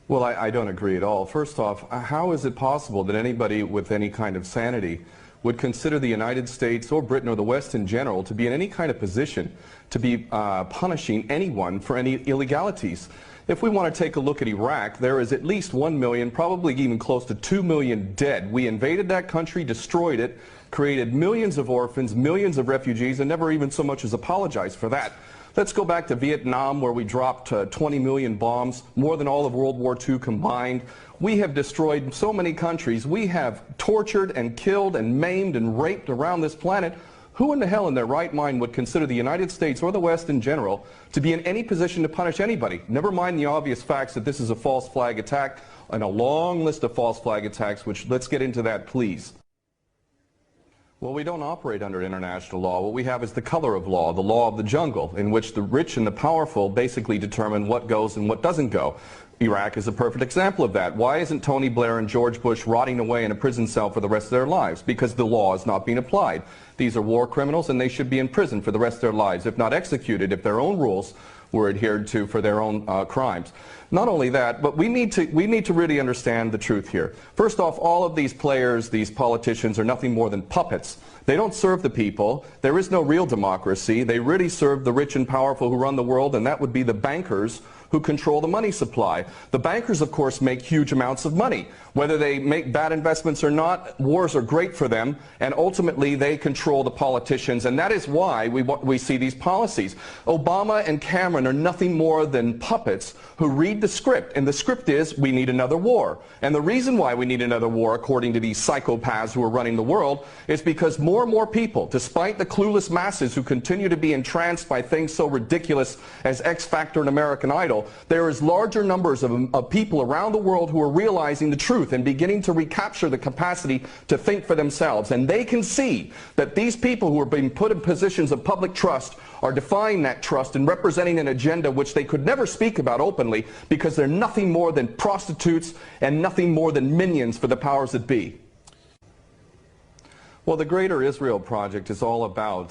Well, I don't agree at all. First off, how is it possible that anybody with any kind of sanity would consider the United States or Britain or the West in general to be in any kind of position to be punishing anyone for any illegalities? If we want to take a look at Iraq, there is at least 1 million, probably even close to 2 million dead. We invaded that country, destroyed it, created millions of orphans, millions of refugees, and never even so much as apologized for that. Let's go back to Vietnam, where we dropped 20 million bombs, more than all of World War II combined. We have destroyed so many countries. We have tortured and killed and maimed and raped around this planet. Who in the hell in their right mind would consider the United States or the West in general to be in any position to punish anybody? Never mind the obvious facts that this is a false flag attack and a long list of false flag attacks, which let's get into that, please. Well, we don't operate under international law. What we have is the color of law, the law of the jungle, in which the rich and the powerful basically determine what goes and what doesn't go. Iraq is a perfect example of that. Why isn't Tony Blair and George Bush rotting away in a prison cell for the rest of their lives? Because the law is not being applied. These are war criminals, and they should be in prison for the rest of their lives, if not executed, if their own rules were adhered to for their own crimes. Not only that, but we need to really understand the truth here. First off, all of these players, these politicians, are nothing more than puppets. They don't serve the people. There is no real democracy. They really serve the rich and powerful who run the world, and that would be the bankers who control the money supply. The bankers, of course, make huge amounts of money. Whether they make bad investments or not, wars are great for them, and ultimately they control the politicians, and that is why we see these policies. Obama and Cameron are nothing more than puppets who read the script, and the script is we need another war. And the reason why we need another war, according to these psychopaths who are running the world, is because more and more people, despite the clueless masses who continue to be entranced by things so ridiculous as X Factor and American Idol, there is larger numbers of people around the world who are realizing the truth and beginning to recapture the capacity to think for themselves. And they can see that these people who are being put in positions of public trust are defying that trust and representing an agenda which they could never speak about openly, because they're nothing more than prostitutes and nothing more than minions for the powers that be. Well, the Greater Israel Project is all about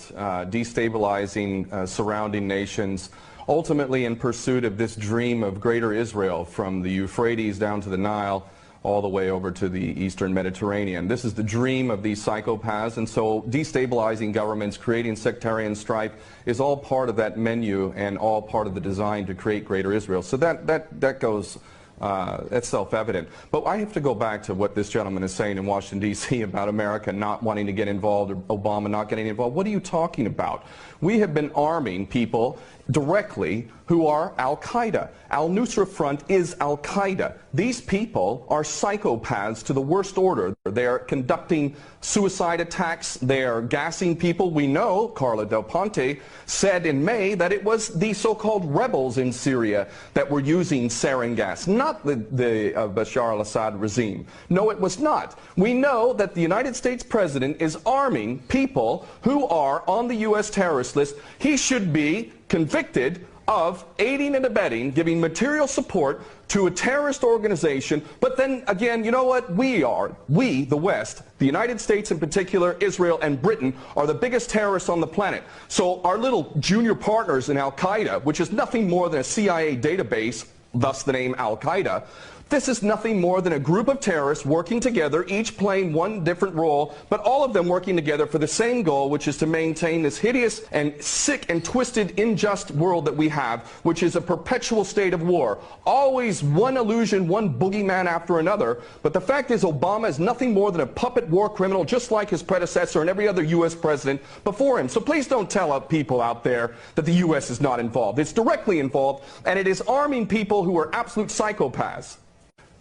destabilizing surrounding nations, ultimately in pursuit of this dream of Greater Israel, from the Euphrates down to the Nile, all the way over to the Eastern Mediterranean. This is the dream of these psychopaths, and so destabilizing governments, creating sectarian strife is all part of that menu and all part of the design to create Greater Israel. So that goes, that's self-evident. But I have to go back to what this gentleman is saying in Washington, D.C. about America not wanting to get involved, or Obama not getting involved. What are you talking about? We have been arming people directly who are Al-Qaeda. Al-Nusra Front is Al-Qaeda. These people are psychopaths to the worst order. They are conducting suicide attacks. They are gassing people. We know, Carla Del Ponte said in May, that it was the so-called rebels in Syria that were using sarin gas, not the Bashar al-Assad regime. No, it was not. We know that the United States President is arming people who are on the U.S. terrorist list. He should be convicted of aiding and abetting, giving material support to a terrorist organization. But then again, you know what? We, the West, the United States in particular, Israel and Britain, are the biggest terrorists on the planet. So our little junior partners in Al-Qaeda, which is nothing more than a CIA database, thus the name Al-Qaeda, this is nothing more than a group of terrorists working together, each playing one different role, but all of them working together for the same goal, which is to maintain this hideous and sick and twisted, unjust world that we have, which is a perpetual state of war. Always one illusion, one boogeyman after another. But the fact is, Obama is nothing more than a puppet war criminal, just like his predecessor and every other U.S. president before him. So please don't tell people out there that the U.S. is not involved. It's directly involved, and it is arming people who are absolute psychopaths.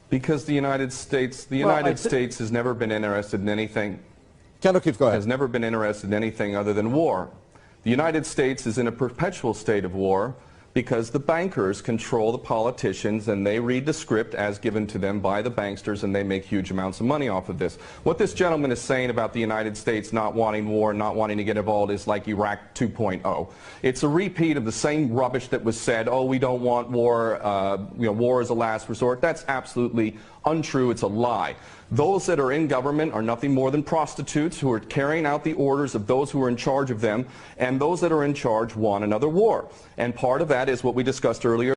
Because the United States has never been interested in anything. Candlekeep, go ahead. Has never been interested in anything other than war. The United States is in a perpetual state of war because the bankers control the politicians, and they read the script as given to them by the banksters, and they make huge amounts of money off of this. What this gentleman is saying about the United States not wanting war, not wanting to get involved, is like Iraq 2.0. It's a repeat of the same rubbish that was said, oh, we don't want war, war is a last resort. That's absolutely untrue. It's a lie. Those that are in government are nothing more than prostitutes who are carrying out the orders of those who are in charge of them, and those that are in charge want another war. And part of that is what we discussed earlier.